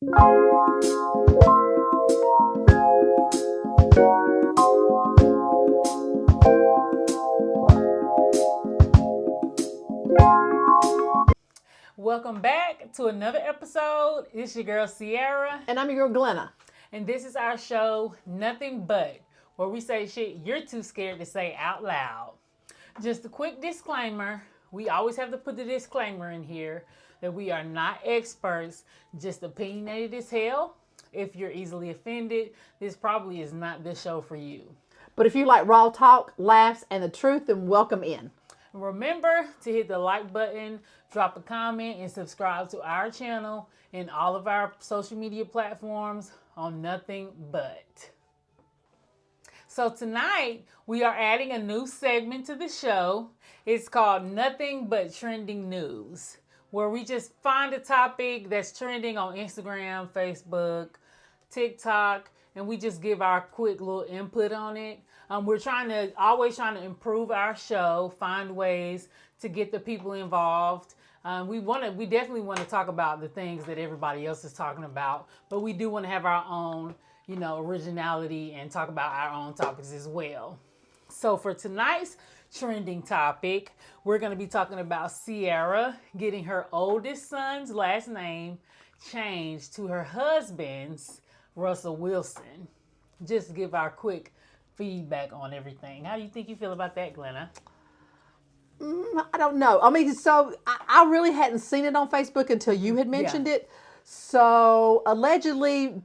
Welcome back to another episode. It's your girl Sierra. And I'm your girl Glenna. And this is our show, Nothing But, where we say shit you're too scared to say out loud. Just a quick disclaimer. We always have to put the disclaimer in here that we are not experts, just opinionated as hell. If you're easily offended, this probably is not the show for you. But if you like raw talk, laughs, and the truth, then welcome in. Remember to hit the like button, drop a comment, and subscribe to our channel and all of our social media platforms on Nothing But. So tonight, we are adding a new segment to the show. It's called Nothing But Trending News, where we just find a topic that's trending on Instagram, Facebook, TikTok, and we just give our quick little input on it. We're always trying to improve our show, find ways to get the people involved. We definitely want to talk about the things that everybody else is talking about, but we do want to have our own, originality and talk about our own topics as well. So for tonight's trending topic, we're going to be talking about Ciara getting her oldest son's last name changed to her husband's, Russell Wilson. Just to give our quick feedback on everything. How do you think you feel about that, Glenna? I don't know. I mean, so I really hadn't seen it on Facebook until you had mentioned it. So allegedly,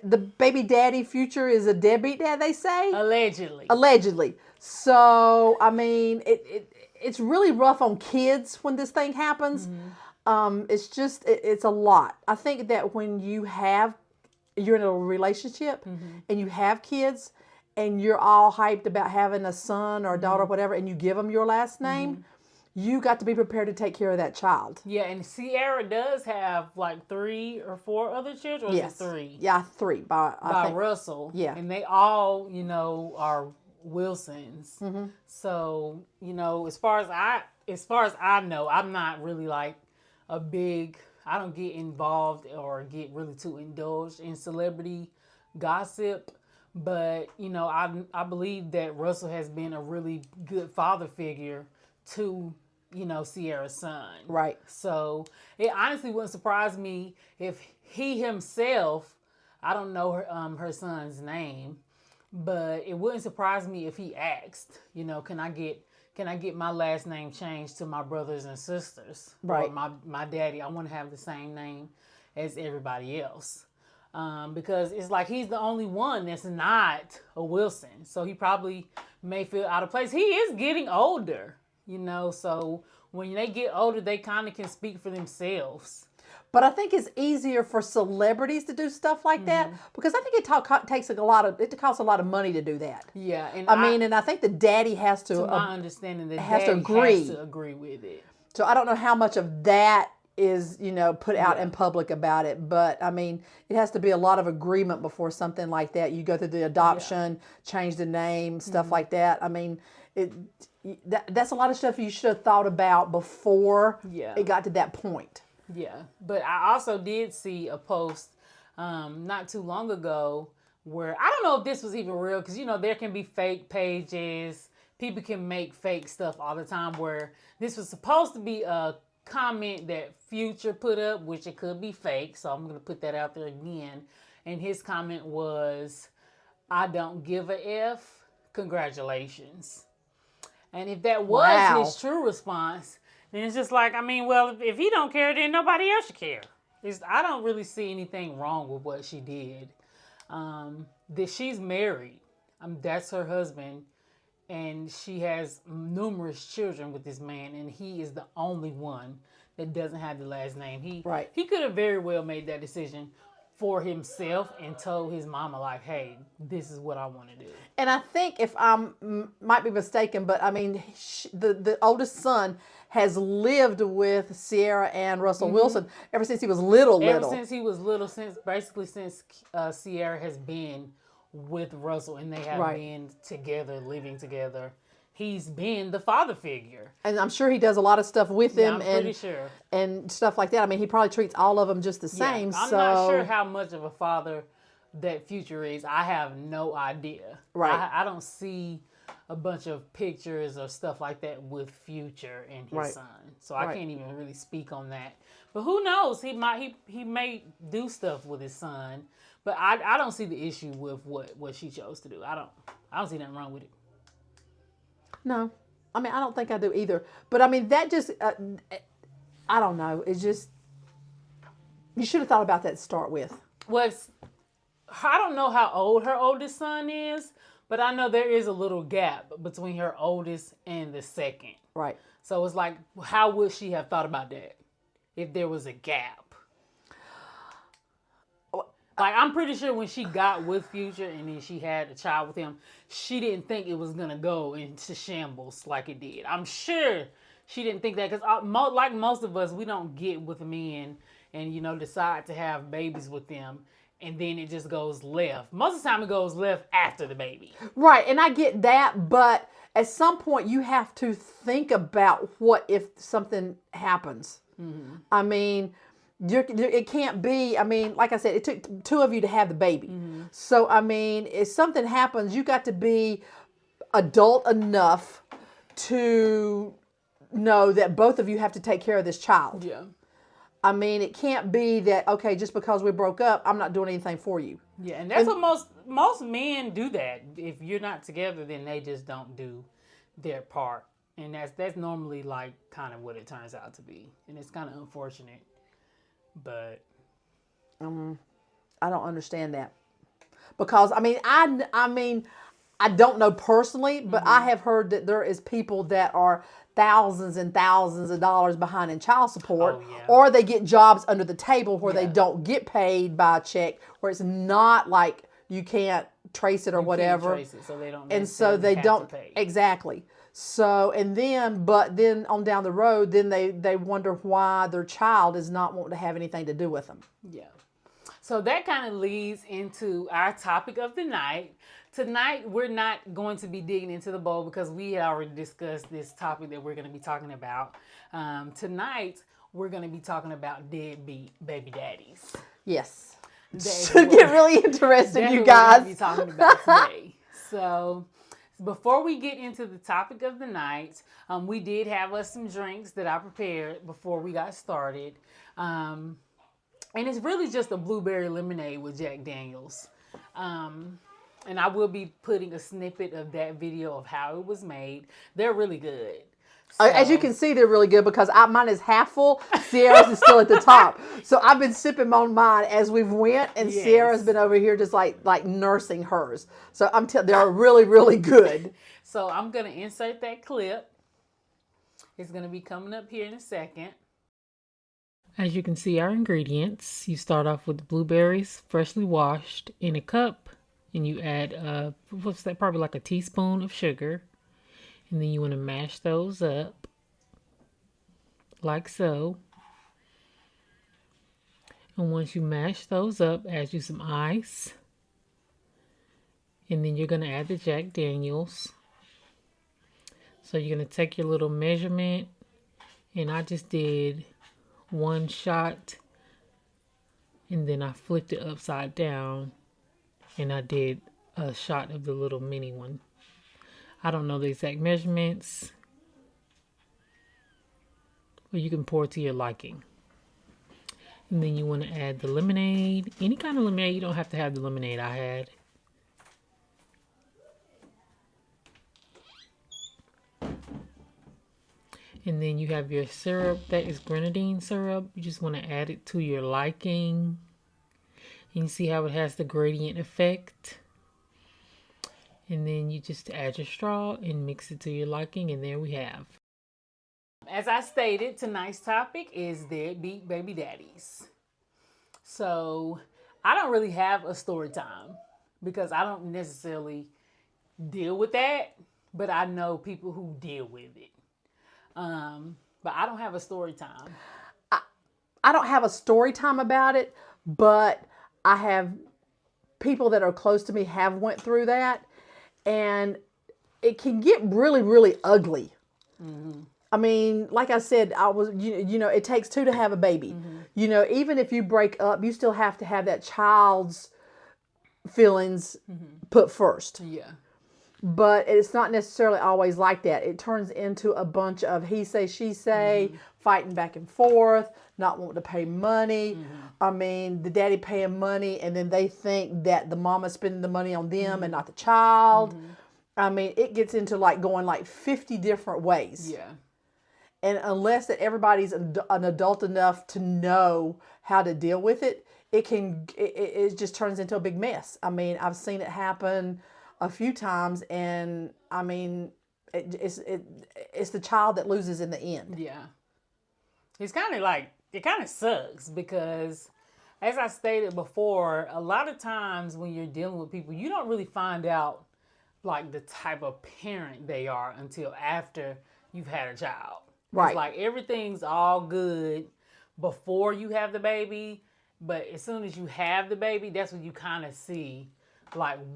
the baby daddy Future is a deadbeat dad, they say? Allegedly. So, I mean, it's really rough on kids when this thing happens. Mm-hmm. It's a lot. I think that when you're in a relationship mm-hmm. and you have kids and you're all hyped about having a son or a daughter or whatever, and you give them your last name, mm-hmm. you got to be prepared to take care of that child. Yeah, and Ciara does have like 3 or 4 other children. Or yes. Is it 3? Yeah, 3 by Russell. Yeah, and they all are Wilsons. Mm-hmm. So as far as I know, I'm not really like a big. I don't get involved or get really too indulged in celebrity gossip. But, I believe that Russell has been a really good father figure to, Ciara's son. Right. So it honestly wouldn't surprise me if he himself, I don't know her son's name, but it wouldn't surprise me if he asked, can I get my last name changed to my brothers and sisters? Right. Or my daddy, I want to have the same name as everybody else. Because it's like he's the only one that's not a Wilson. So he probably may feel out of place. He is getting older, so when they get older, they kind of can speak for themselves. But I think it's easier for celebrities to do stuff like mm-hmm. that because I think it costs a lot of money to do that. Yeah, and I think the daddy has to my understanding, the has daddy has to agree with it. So I don't know how much of that is, put out in public about it. But, I mean, it has to be a lot of agreement before something like that. You go through the adoption, change the name, stuff mm-hmm. like that. I mean, that's a lot of stuff you should have thought about before it got to that point. Yeah. But I also did see a post not too long ago where, I don't know if this was even real, because, there can be fake pages. People can make fake stuff all the time, where this was supposed to be a comment that Future put up, which it could be fake, so I'm going to put that out there again. And his comment was, "I don't give a F, congratulations." And if that was his true response, then it's just like, if he don't care, then nobody else should care. I don't really see anything wrong with what she did. That she's married. That's her husband. And she has numerous children with this man, and he is the only one that doesn't have the last name. He could have very well made that decision for himself and told his mama, like, hey, this is what I want to do. And I think, if I might be mistaken, but the oldest son has lived with Ciara and Russell mm-hmm. Wilson ever since he was little. Ever since he was little, since Ciara has been with Russell, and they have been together, living together he's been the father figure. And I'm sure he does a lot of stuff with them, I'm pretty sure. and stuff like that. I mean, he probably treats all of them just the same. I'm not sure how much of a father that Future is. I have no idea. Right. I don't see a bunch of pictures or stuff like that with Future and his son. So I can't even really speak on that. But who knows? He may do stuff with his son. But I don't see the issue with what she chose to do. I don't see nothing wrong with it. No. I mean, I don't think I do either. But I mean, that just, I don't know. It's just, you should have thought about that to start with. Well, I don't know how old her oldest son is, but I know there is a little gap between her oldest and the second. Right. So it's like, how would she have thought about that if there was a gap? Like, I'm pretty sure when she got with Future and then she had a child with him, she didn't think it was going to go into shambles like it did. I'm sure she didn't think that because, like most of us, we don't get with men and, decide to have babies with them and then it just goes left. Most of the time it goes left after the baby. Right, and I get that, but at some point you have to think about what if something happens. Mm-hmm. I mean, it can't be, I mean, like I said, it took two of you to have the baby. Mm-hmm. So, I mean, if something happens, you got to be adult enough to know that both of you have to take care of this child. Yeah. I mean, it can't be that, okay, just because we broke up, I'm not doing anything for you. Yeah, and that's what most men do that. If you're not together, then they just don't do their part. And that's normally like kind of what it turns out to be. And it's kind of unfortunate. But I don't understand that. Because I mean I don't know personally, but mm-hmm. I have heard that there is people that are thousands and thousands of dollars behind in child support, or they get jobs under the table where they don't get paid by a check, where it's not like you can't trace it or whatever. Can't trace it, so they don't. And so they don't exactly. So but then on down the road, then they wonder why their child is not wanting to have anything to do with them. Yeah. So that kind of leads into our topic of the night. Tonight, we're not going to be digging into the bowl because we had already discussed this topic that we're going to be talking about. Tonight, we're going to be talking about deadbeat baby daddies. Yes. Should get really interested, you guys. We're going to be talking about today. So, before we get into the topic of the night, we did have us some drinks that I prepared before we got started. And it's really just a blueberry lemonade with Jack Daniels. And I will be putting a snippet of that video of how it was made. They're really good. So, as you can see, they're really good because mine is half full. Sierra's is still at the top. So I've been sipping on mine as we've went, and Sierra's been over here just like nursing hers. So they're really, really good. So I'm going to insert that clip. It's going to be coming up here in a second. As you can see, our ingredients. You start off with blueberries, freshly washed, in a cup. And you add, what's that, probably like a teaspoon of sugar. And then you want to mash those up. Like so. And once you mash those up, add you some ice. And then you're going to add the Jack Daniels. So you're going to take your little measurement. And I just did 1 shot. And then I flipped it upside down. And I did a shot of the little mini one. I don't know the exact measurements. But you can pour to your liking. And then you want to add the lemonade. Any kind of lemonade. You don't have to have the lemonade I had. And then you have your syrup. That is grenadine syrup. You just want to add it to your liking. And you see how it has the gradient effect. And then you just add your straw and mix it to your liking. And there we have. As I stated, tonight's topic is deadbeat baby daddies. So I don't really have a story time because I don't necessarily deal with that. But I know people who deal with it. But I don't have a story time. I don't have a story time about it, but I have people that are close to me have went through that, and it can get really, really ugly. I mean, like I said, it takes two to have a baby. Even if you break up, you still have to have that child's feelings put first. Yeah. But it's not necessarily always like that. It turns into a bunch of he say, she say, fighting back and forth, not wanting to pay money. I mean, the daddy paying money, and then they think that the mama's spending the money on them and not the child. I mean, it gets into going 50 different ways. Yeah. And unless that everybody's an adult enough to know how to deal with it, it just turns into a big mess. I mean, I've seen it happen a few times, and I mean, it's the child that loses in the end. Yeah. It's kind of it kind of sucks because, as I stated before, a lot of times when you're dealing with people, you don't really find out the type of parent they are until after you've had a child. Right. It's everything's all good before you have the baby, but as soon as you have the baby, that's when you kind of see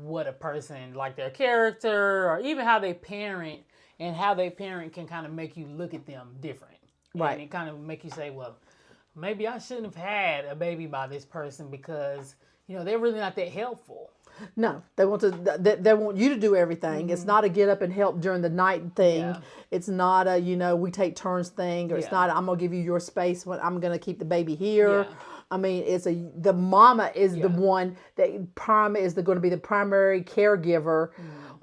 what a person, their character, or even how they parent, and how they parent can kind of make you look at them different. Right. And it kind of make you say, well, maybe I shouldn't have had a baby by this person because, they're really not that helpful. No, they want you to do everything. It's not a get up and help during the night thing. Yeah. It's not a, we take turns thing, or it's not, I'm going to give you your space when I'm going to keep the baby here. Yeah. I mean, the mama is the one that is going to be the primary caregiver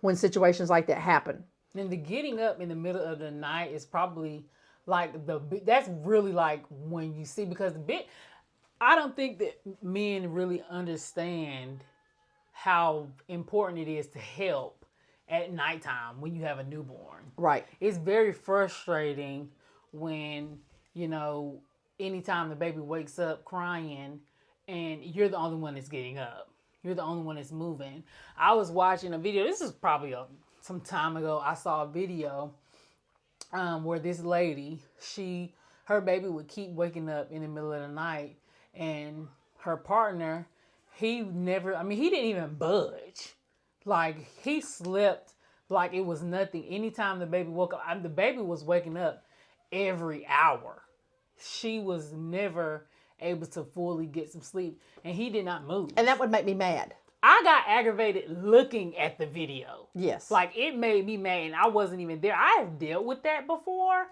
when situations like that happen. And the getting up in the middle of the night is probably that's really when you see, because I don't think that men really understand how important it is to help at nighttime when you have a newborn. Right. It's very frustrating when, anytime the baby wakes up crying and you're the only one that's getting up. You're the only one that's moving. I was watching a video. This is probably some time ago. I saw a video where this lady, her baby would keep waking up in the middle of the night, and her partner, he didn't even budge. He slept like it was nothing. Anytime the baby woke up, the baby was waking up every hour. She was never able to fully get some sleep, and he did not move. And that would make me mad. I got aggravated looking at the video. Yes. It made me mad, and I wasn't even there. I have dealt with that before,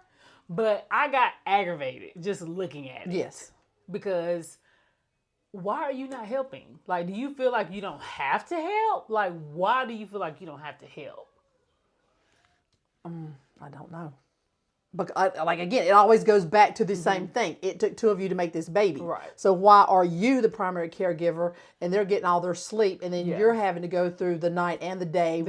but I got aggravated just looking at it. Yes. Because why are you not helping? Do you feel like you don't have to help? Why do you feel like you don't have to help? I don't know. But again, it always goes back to the same thing. It took two of you to make this baby. Right. So why are you the primary caregiver, and they're getting all their sleep, and then you're having to go through the night and the day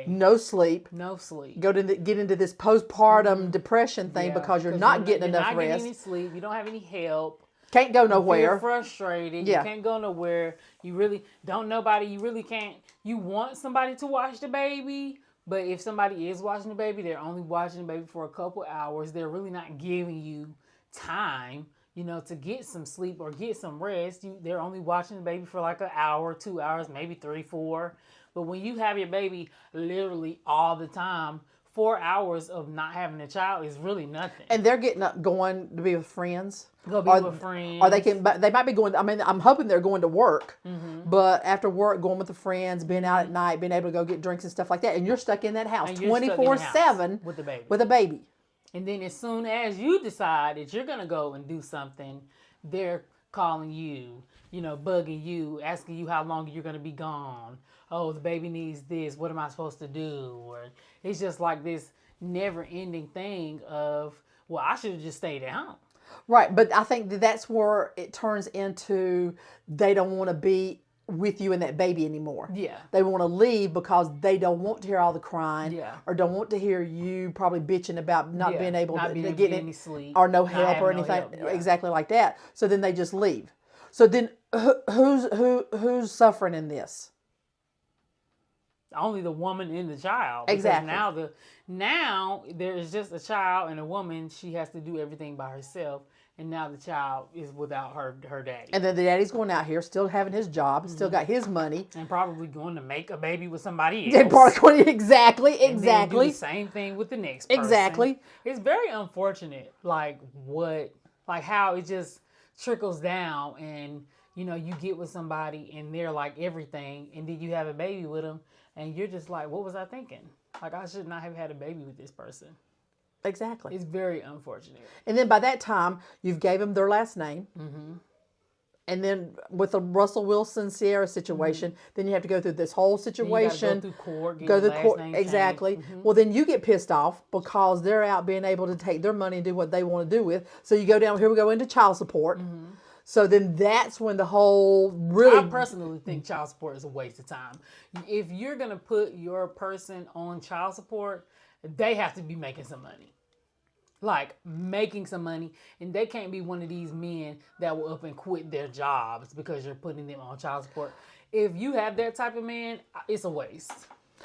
no sleep. No sleep. Get into this postpartum depression thing because you're not getting enough rest. You're not getting any sleep. You don't have any help. Can't go nowhere. You're frustrated. Yeah. You can't go nowhere. You really don't nobody. You really can't. You want somebody to watch the baby. But if somebody is watching the baby, they're only watching the baby for a couple hours. They're really not giving you time, to get some sleep or get some rest. They're only watching the baby for an hour, 2 hours, maybe 3, 4. But when you have your baby literally all the time, 4 hours of not having a child is really nothing. And they're getting up, going to be with friends. Go be with friends. Or they might be going, I'm hoping they're going to work, but after work, going with the friends, being out at night, being able to go get drinks and stuff like that. And you're stuck in that house 24/7 with the baby. With a baby. And then as soon as you decide that you're going to go and do something, they're calling you, bugging you, asking you how long you're going to be gone. Oh, the baby needs this. What am I supposed to do? Or it's just this never-ending thing of, well, I should have just stayed at home. Right, but I think that's where it turns into they don't want to be with you and that baby anymore. Yeah. They want to leave because they don't want to hear all the crying. Yeah. Or don't want to hear you probably bitching about not being able to get any sleep. Or no help or anything exactly like that. So then they just leave. So then who's suffering in this? Only the woman and the child. Exactly. Now there is just a child and a woman. She has to do everything by herself, and now the child is without her daddy. And then the daddy's going out here, still having his job, still got his money. And probably going to make a baby with somebody else. And probably going exactly. And then do the same thing with the next person. Exactly. It's very unfortunate, how it just trickles down, and you get with somebody and they're like everything, and then you have a baby with them, and you're just like, what was I thinking? Like, I should not have had a baby with this person. Exactly. It's very unfortunate. And then by that time, you've gave them their last name. Mm-hmm. And then with the Russell Wilson Sierra situation, then you have to go through this whole situation. Go through court. Go to court. Exactly. Mm-hmm. Well, then you get pissed off because they're out being able to take their money and do what they want to do with. So you go down here. We go into child support. Mm-hmm. So then that's when the whole really. I personally think child support is a waste of time. If you're gonna put your person on child support, they have to be making some money. Like, making some money, and they can't be one of these men that will up and quit their jobs because you're putting them on child support. If you have that type of man, it's a waste.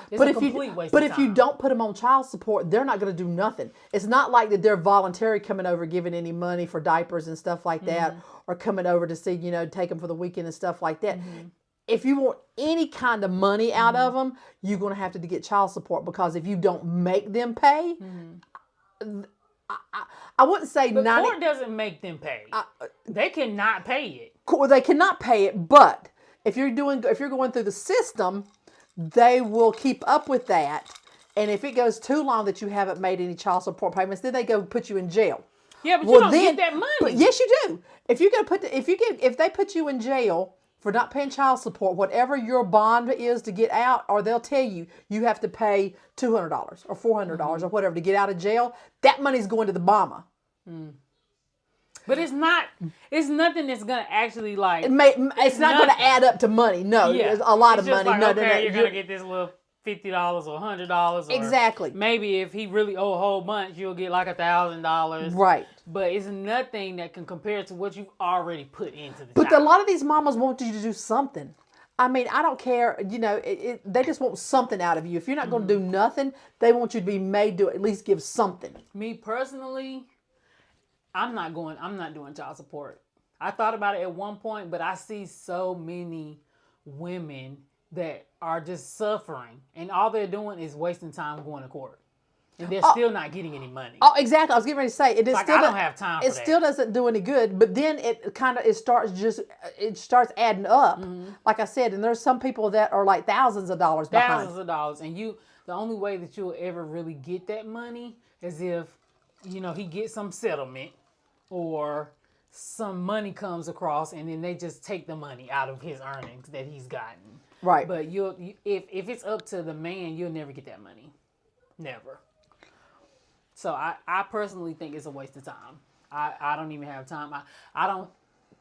It's a complete waste of time. But if you don't put them on child support, they're not going to do nothing. It's not like that they're voluntary coming over, giving any money for diapers and stuff like that, or coming over to see, take them for the weekend and stuff like that. Mm-hmm. If you want any kind of money out of them, you're going to have to get child support, because if you don't make them pay, I wouldn't say the court doesn't make them pay. They cannot pay it. They cannot pay it, but if you're going through the system, they will keep up with that. And if it goes too long that you haven't made any child support payments, then they go put you in jail. Yeah, but you don't get that money. Yes, you do. If they put you in jail for not paying child support, whatever your bond is to get out, or they'll tell you have to pay $200 or $400 or whatever to get out of jail, that money's going to the mama. But it's nothing that's going to actually it's not going to add up to money. No, it's a lot of money. You're going to get this little $50 or $100. Exactly. Maybe if he really owe a whole bunch, you'll get like $1,000. Right. But it's nothing that can compare to what you've already put into the But child. a lot of these mamas want you to do something. I mean, I don't care. They just want something out of you. If you're not going to do nothing, they want you to be made to at least give something. Me personally, I'm not doing child support. I thought about it at one point, but I see so many women that are just suffering, and all they're doing is wasting time going to court, and they're still not getting any money. Oh, exactly. I was getting ready to say it. I don't have time for that. It still doesn't do any good, but then it starts adding up. Mm-hmm. Like I said, and there's some people that are like thousands of dollars behind. Thousands of dollars, and the only way that you'll ever really get that money is if he gets some settlement, or some money comes across, and then they just take the money out of his earnings that he's gotten. Right. But if it's up to the man, you'll never get that money. Never. So I personally think it's a waste of time. I don't even have time.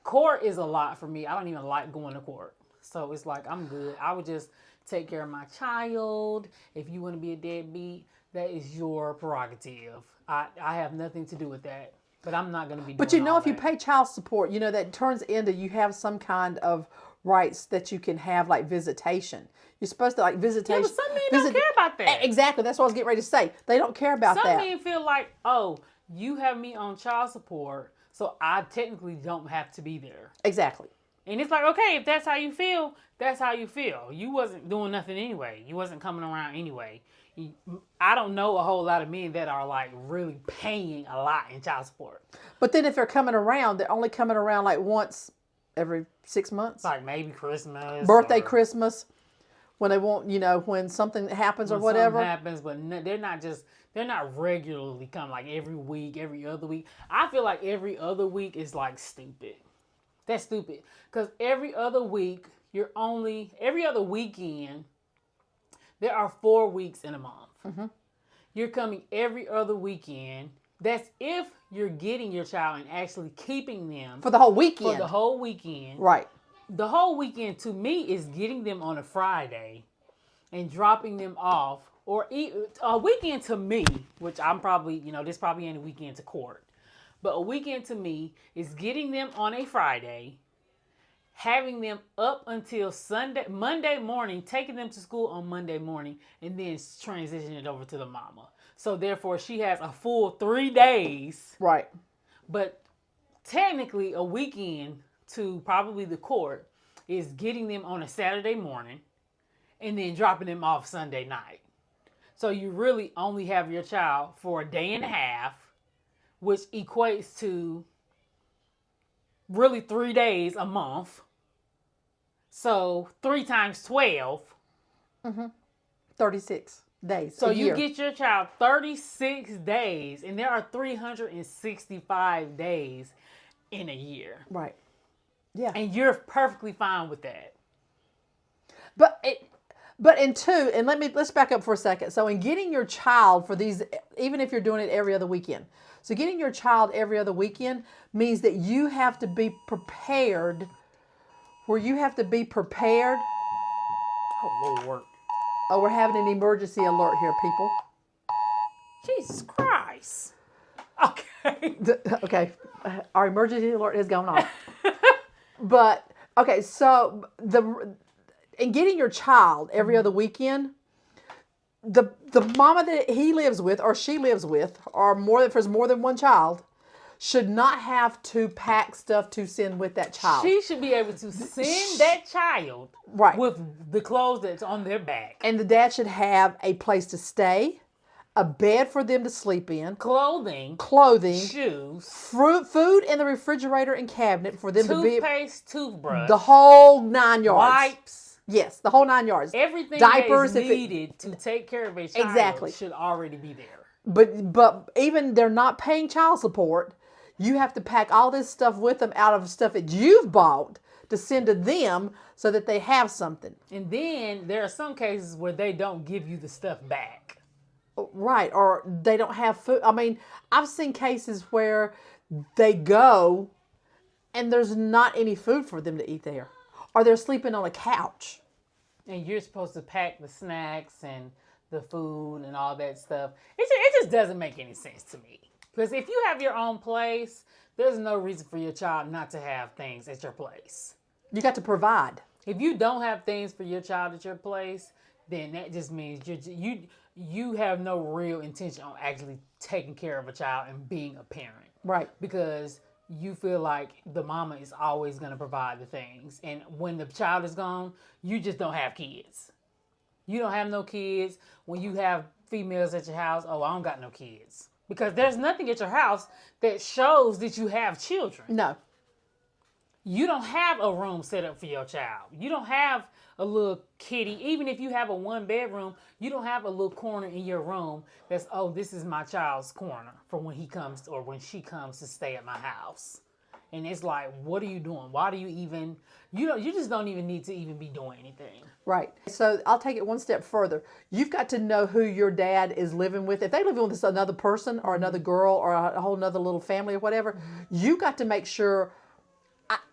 Court is a lot for me. I don't even like going to court. So it's like, I'm good. I would just take care of my child. If you want to be a deadbeat, that is your prerogative. I have nothing to do with that. But I'm not going to be doing all if you pay child support, that turns into you have some kind of rights that you can have, like visitation. You're supposed to visitation. Yeah, but some men don't care about that. Exactly. That's what I was getting ready to say. They don't care about that. Some men feel like, oh, you have me on child support, so I technically don't have to be there. Exactly. And it's like, okay, if that's how you feel, that's how you feel. You wasn't doing nothing anyway. You wasn't coming around anyway. I don't know a whole lot of men that are like really paying a lot in child support. But then if they're coming around, they're only coming around like once every 6 months. Like maybe Christmas. Birthday, Christmas. When they want, when something happens or whatever. Something happens, but they're not regularly coming like every week, every other week. I feel like every other week is like stupid. That's stupid. Because every other week, every other weekend, there are 4 weeks in a month. Mm-hmm. You're coming every other weekend. That's if you're getting your child and actually keeping them. For the whole weekend. For the whole weekend. Right. The whole weekend to me is getting them on a Friday and dropping them off. Or a weekend to me, which I'm probably, this probably ain't a weekend to court. But a weekend to me is getting them on a Friday, having them up until Monday morning, taking them to school on Monday morning, and then transitioning it over to the mama. So therefore, she has a full 3 days. Right. But technically a weekend to probably the court is getting them on a Saturday morning and then dropping them off Sunday night. So you really only have your child for a day and a half, which equates to really 3 days a month. So 3 times 12. 36 days. So a you year. get your child 36 days, and there are 365 days in a year. Right. Yeah. And you're perfectly fine with that. But in two, and let's back up for a second. So in getting your child for these, even if you're doing it every other weekend, so getting your child every other weekend means that you have to be prepared. Where you have to be prepared. Oh Lord. Oh, we're having an emergency alert here, people. Jesus Christ. Okay. Okay, our emergency alert has gone off. But okay, so in getting your child every other weekend, the mama that he lives with or she lives with, or if there's more than one child, should not have to pack stuff to send with that child. She should be able to send that child with the clothes that's on their back. And the dad should have a place to stay, a bed for them to sleep in, clothing, shoes, food in the refrigerator and cabinet for them toothpaste, toothbrush, the whole 9 yards. Wipes. Yes, the whole 9 yards. Everything diapers that is needed to take care of a child should already be there. But even they're not paying child support, you have to pack all this stuff with them out of stuff that you've bought to send to them so that they have something. And then there are some cases where they don't give you the stuff back. Right, or they don't have food. I mean, I've seen cases where they go and there's not any food for them to eat there. Or they're sleeping on a couch. And you're supposed to pack the snacks and the food and all that stuff. It just doesn't make any sense to me. Because if you have your own place, there's no reason for your child not to have things at your place. You got to provide. If you don't have things for your child at your place, then that just means you have no real intention on actually taking care of a child and being a parent. Right. Because you feel like the mama is always going to provide the things. And when the child is gone, you just don't have kids. You don't have no kids. When you have females at your house, oh, I don't got no kids. Because there's nothing at your house that shows that you have children. No. You don't have a room set up for your child. You don't have a little kitty. Even if you have a 1-bedroom, you don't have a little corner in your room that's, oh, this is my child's corner for when he comes or when she comes to stay at my house. And it's like, what are you doing? Why do you even, you just don't even need to even be doing anything. Right. So I'll take it one step further. You've got to know who your dad is living with. If they live with another person or another girl or a whole nother little family or whatever, you got to make sure.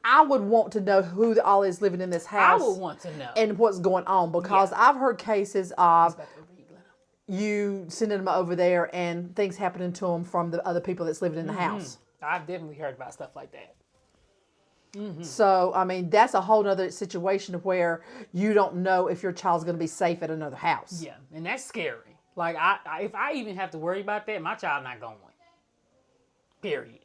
I would want to know who all is living in this house. I would want to know. And what's going on, because I've heard cases of you sending them over there and things happening to them from the other people that's living in the house. I've definitely heard about stuff like that. Mm-hmm. So, I mean, that's a whole other situation where you don't know if your child's going to be safe at another house. Yeah, and that's scary. Like, if I even have to worry about that, my child not going. Period.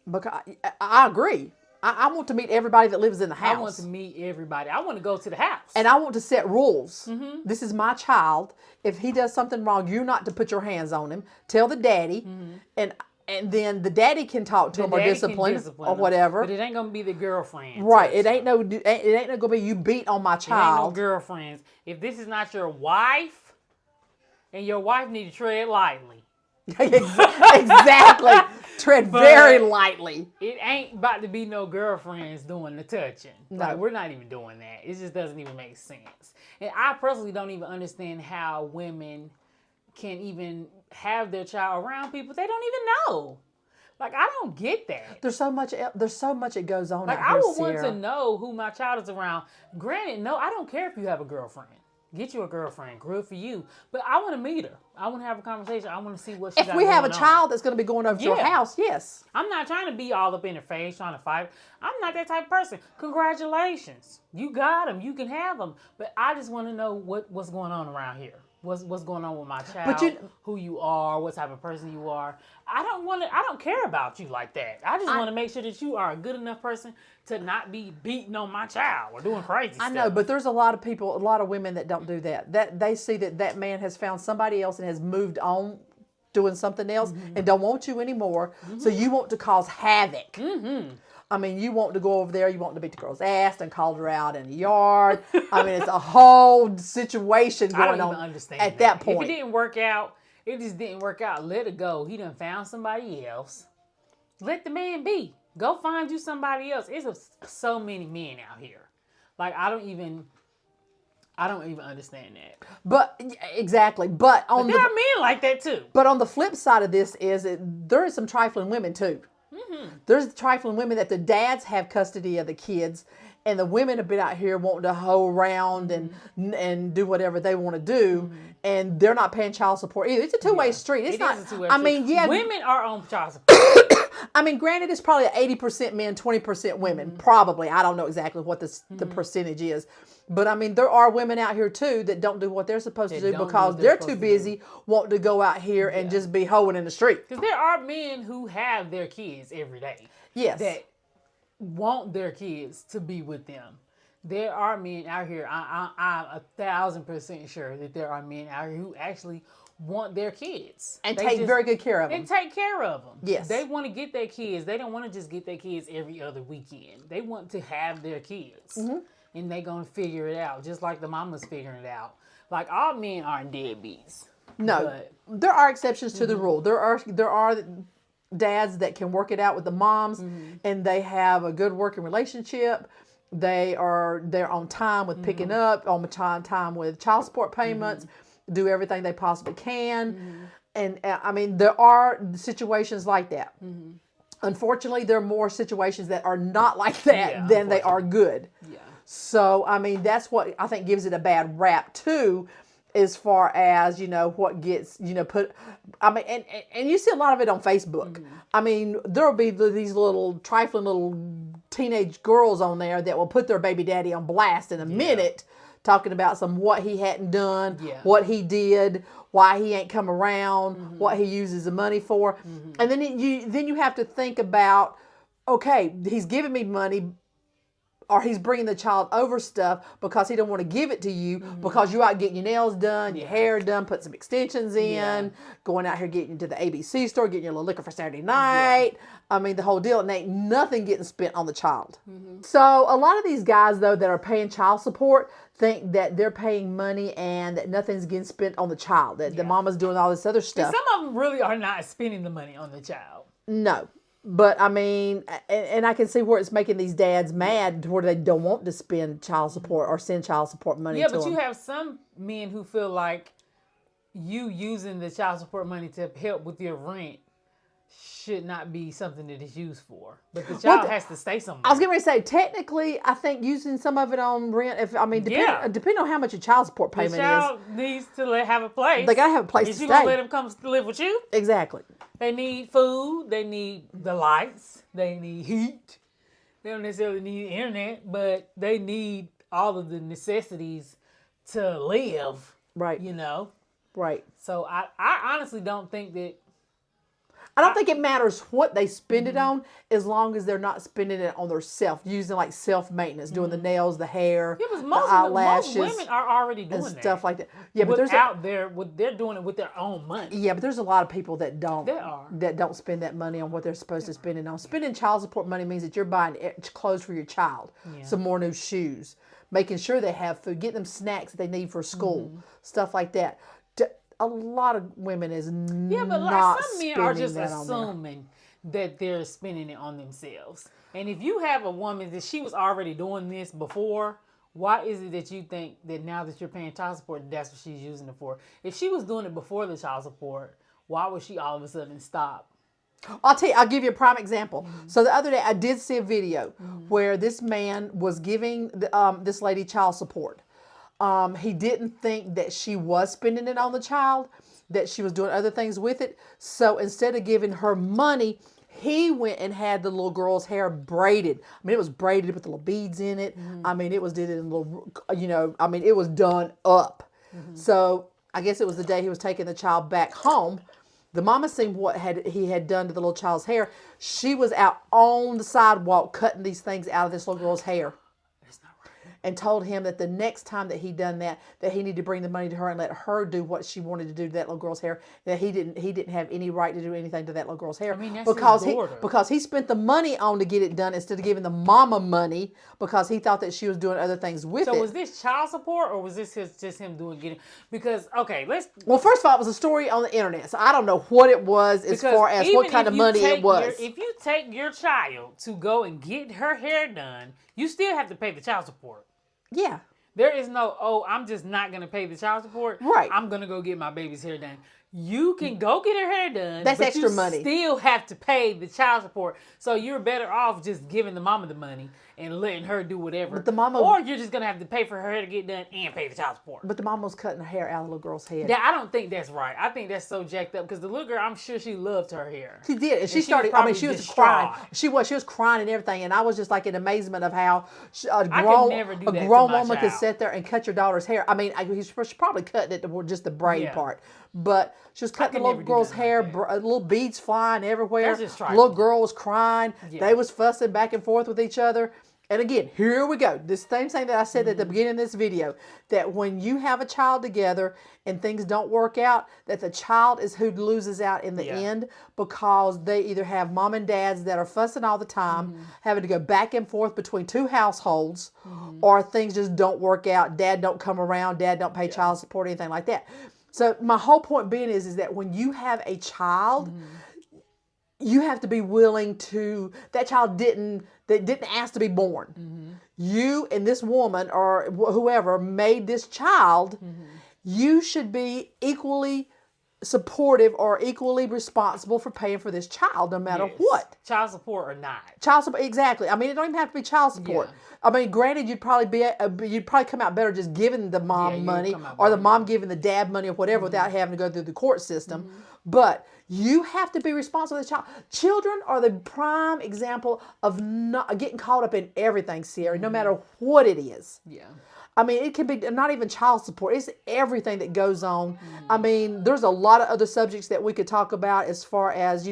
Because I agree. I want to meet everybody that lives in the house. I want to meet everybody. I want to go to the house. And I want to set rules. Mm-hmm. This is my child. If he does something wrong, you're not to put your hands on him. Tell the daddy. Mm-hmm. And then the daddy can talk to him or discipline or whatever. But it ain't going to be the girlfriend. Right. It ain't going to be you beat on my child. It ain't no girlfriends. If this is not your wife, and your wife need to tread lightly. Exactly. Tread very lightly. It ain't about to be no girlfriends doing the touching. No. Like, we're not even doing that. It just doesn't even make sense. And I personally don't even understand how women can even have their child around people they don't even know. Like, I don't get that. There's so much it goes on. Like, out here, I would Sierra. want to know who my child is around. Granted, no, I don't care if you have a girlfriend. Get you a girlfriend. Good for you. But I want to meet her. I want to have a conversation. I want to see what she got If we have a going on. child that's going to be going over to your house, yes. I'm not trying to be all up in her face, trying to fight. I'm not that type of person. Congratulations. You got them. You can have them. But I just want to know what's going on around here. what's going on with my child, But who you are, what type of person you are. I don't care about you like that. I just want to make sure that you are a good enough person to not be beating on my child or doing crazy stuff. I know, but there's a lot of people, a lot of women that don't do that. That they see that man has found somebody else and has moved on doing something else and don't want you anymore. So you want to cause havoc. I mean, you want to go over there, you want to beat the girl's ass and call her out in the yard. I mean, it's a whole situation going on understand at that point. If it didn't work out, it just didn't work out. Let it go. He done found somebody else. Let the man be. Go find you somebody else. It's so many men out here. Like, I don't even understand that. But exactly. But on there are men like that too. But on the flip side of this is there is some trifling women too. There's trifling women that the dads have custody of the kids, and the women have been out here wanting to hoe around and do whatever they want to do, and they're not paying child support either. It's a two-way street. It's not. Is a two-way I street. mean, yeah, women are on child support. I mean, granted, it's probably 80% men, 20% women. Probably, I don't know exactly what the percentage is, but I mean, there are women out here too that don't do what they're supposed to do because they're too busy wanting to go out here and just be hoeing in the street. Because there are men who have their kids every day. Yes, that want their kids to be with them. There are men out here. I'm 1,000% sure that there are men out here who actually want their kids and take very good care of them. And take care of them. Yes. They want to get their kids. They don't want to just get their kids every other weekend. They want to have their kids. And they going to figure it out, just like the mama's figuring it out. Like, all men aren't deadbeats. No, there are exceptions to the rule. There are dads that can work it out with the moms, and they have a good working relationship. They're on time with picking up, on time with child support payments, do everything they possibly can. And I mean, there are situations like that. Unfortunately, there are more situations that are not like that than they are good. Yeah. So, I mean, that's what I think gives it a bad rap too, as far as, what gets, put, I mean, and you see a lot of it on Facebook. I mean, there'll be these little trifling little teenage girls on there that will put their baby daddy on blast in a minute, talking about what he hadn't done, what he did, why he ain't come around, what he uses the money for. And then you have to think about, okay, he's giving me money, or he's bringing the child over stuff because he don't want to give it to you because you're out getting your nails done, your hair done, put some extensions in, going out here getting to the ABC store, getting your little liquor for Saturday night. I mean, the whole deal, and ain't nothing getting spent on the child. So a lot of these guys, though, that are paying child support think that they're paying money and that nothing's getting spent on the child, that the mama's doing all this other stuff. And some of them really are not spending the money on the child. No. But I mean, and I can see where it's making these dads mad, where they don't want to spend child support or send child support money to them. Yeah, but you have some men who feel like you using the child support money to help with your rent should not be something that it's used for. But the child has to stay somewhere. I was going to say, technically, I think using some of it on rent, depending on how much your child support payment is. The child needs to have a place. They got to have a place to stay. You going to let them come live with you? Exactly. They need food. They need the lights. They need heat. They don't necessarily need internet, but they need all of the necessities to live. Right. Right. So I honestly don't think that. I don't think it matters what they spend it on, as long as they're not spending it on their using like self-maintenance, doing the nails, the hair, the eyelashes. Most women are already doing and stuff like that. Yeah, but they're doing it with their own money. Yeah, but there's a lot of people that don't. There are. That don't spend that money on what they're supposed to spend it on. Spending child support money means that you're buying clothes for your child, some more new shoes, making sure they have food, get them snacks that they need for school, stuff like that. A lot of women is not some men are just assuming that they're spending it on themselves. And if you have a woman that she was already doing this before, why is it that you think that now that you're paying child support, that's what she's using it for? If she was doing it before the child support, why would she all of a sudden stop? I'll give you a prime example. So the other day I did see a video where this man was giving this lady child support. He didn't think that she was spending it on the child, that she was doing other things with it. So instead of giving her money, he went and had the little girl's hair braided. I mean, it was braided with the little beads in it. I mean, it was did it in little, it was done up. So I guess it was the day he was taking the child back home. The mama seen what he had done to the little child's hair. She was out on the sidewalk cutting these things out of this little girl's hair. And told him that the next time that he done that he needed to bring the money to her and let her do what she wanted to do to that little girl's hair. That he didn't have any right to do anything to that little girl's hair. I mean, that's because he spent the money on to get it done instead of giving the mama money because he thought that she was doing other things with it. So was this child support or was this just him getting? Because well, first of all, it was a story on the internet, so I don't know what it was as far as what kind of money it was. If you take your child to go and get her hair done, you still have to pay the child support. Yeah. There is no, I'm just not going to pay the child support. Right. I'm going to go get my baby's hair done. You can go get her hair done. That's but extra money. You still have to pay the child support. So you're better off just giving the mama the money and letting her do whatever. But the mama, or you're just going to have to pay for her hair to get done and pay the child support. But the mama was cutting her hair out of the little girl's head. Yeah, I don't think that's right. I think that's so jacked up because the little girl, I'm sure she loved her hair. She did. And she started, she was crying. She was crying and everything. And I was just like in amazement of how a grown woman could sit there and cut your daughter's hair. I mean, she's probably cutting it to just the braid part. But she was cutting the little girl's hair, little beads flying everywhere. The little girl was crying. Yeah. They was fussing back and forth with each other. And again, here we go. This same thing that I said at the beginning of this video, that when you have a child together and things don't work out, that the child is who loses out in the end because they either have mom and dads that are fussing all the time, having to go back and forth between two households, or things just don't work out. Dad don't come around. Dad don't pay child support, anything like that. So my whole point being is that when you have a child, you have to be willing to, that child didn't ask to be born. You and this woman or whoever made this child, you should be equally supportive or equally responsible for paying for this child no matter what. Child support or not. Child support, exactly. I mean, it don't even have to be child support. Yeah. I mean, granted, you'd probably come out better just giving the mom money or the mom giving the dad money or whatever without having to go through the court system. But you have to be responsible for the child. Children are the prime example of not getting caught up in everything, Sierra, no matter what it is. Yeah. I mean, it could be not even child support. It's everything that goes on. I mean, there's a lot of other subjects that we could talk about as far as,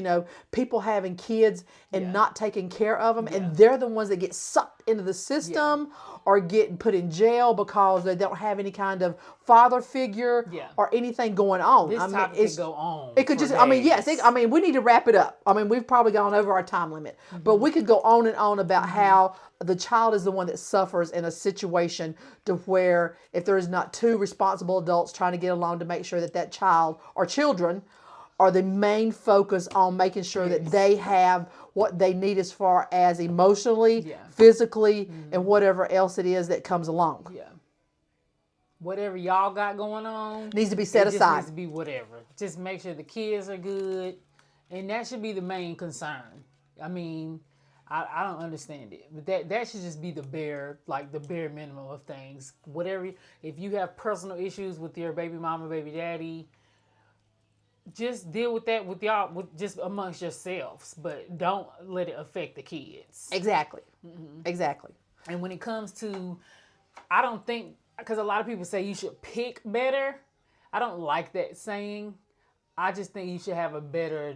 people having kids and not taking care of them. And they're the ones that get sucked into the system or get put in jail because they don't have any kind of father figure or anything going on. This topic could go on. It could just, days. We need to wrap it up. I mean, we've probably gone over our time limit, but we could go on and on about how the child is the one that suffers in a situation to where if there is not two responsible adults trying to get along to make sure that child or children are the main focus on making sure that they have what they need as far as emotionally, physically, and whatever else it is that comes along. Yeah. Whatever y'all got going on needs to be set aside. Needs to be whatever. Just make sure the kids are good, and that should be the main concern. I mean, I don't understand it, but that should just be the bare minimum of things. Whatever, if you have personal issues with your baby mama, baby daddy, just deal with that with y'all, just amongst yourselves, but don't let it affect the kids. Exactly. Exactly. And when it comes to, I don't think, because a lot of people say you should pick better. I don't like that saying. I just think you should have a better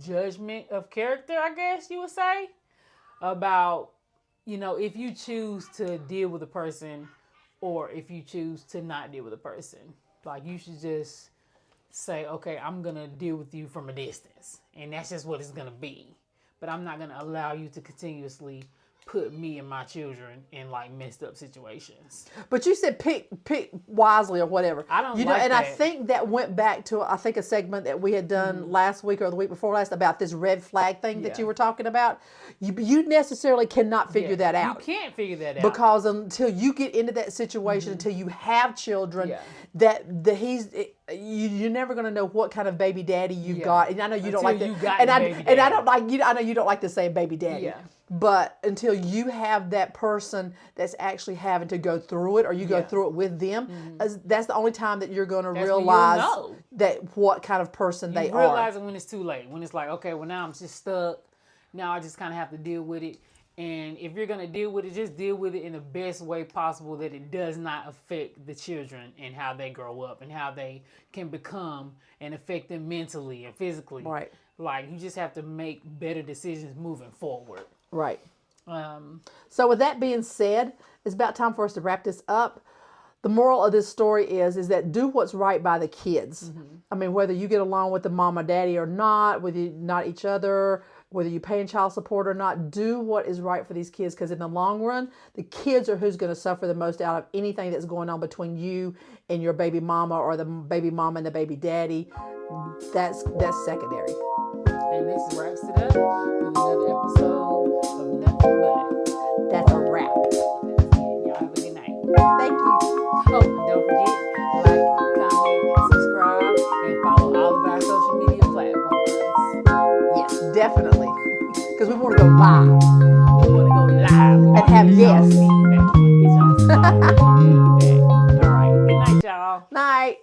judgment of character, I guess you would say, about, if you choose to deal with a person or if you choose to not deal with a person. Like, you should just say, okay, I'm going to deal with you from a distance. And that's just what it's going to be. But I'm not going to allow you to continuously put me and my children in messed up situations. But you said pick wisely or whatever. I don't like and that. I think that went back to a segment that we had done last week or the week before last about this red flag thing that you were talking about. You necessarily cannot figure that out. You can't figure that out because until you get into that situation, until you have children, you're never going to know what kind of baby daddy you got. And I know you don't like that. I know you don't like to say baby daddy. Yeah. But until you have that person that's actually having to go through it, or you go through it with them, that's the only time that you're going to realize that what kind of person they are. You realize it when it's too late. When it's like, okay, well now I'm just stuck. Now I just kind of have to deal with it. And if you're going to deal with it, just deal with it in the best way possible that it does not affect the children and how they grow up and how they can become and affect them mentally and physically. Right. Like, you just have to make better decisions moving forward. Right. So with that being said, it's about time for us to wrap this up. The moral of this story is that do what's right by the kids. I mean, whether you get along with the mom or daddy or not, whether you not each other, whether you're paying child support or not, do what is right for these kids, because in the long run, the kids are who's going to suffer the most out of anything that's going on between you and your baby mama or the baby mama and the baby daddy. That's secondary. And this wraps it up with another episode of Nothing But. That's a wrap. Y'all have a good night. Thank you. Oh, and don't forget, like, comment, subscribe, and follow all of our social media platforms. Yes, definitely. Because we want to go live. We want to go live. We And have guests. feedback. We want to get y'all feedback. All right. Good night, y'all. Night.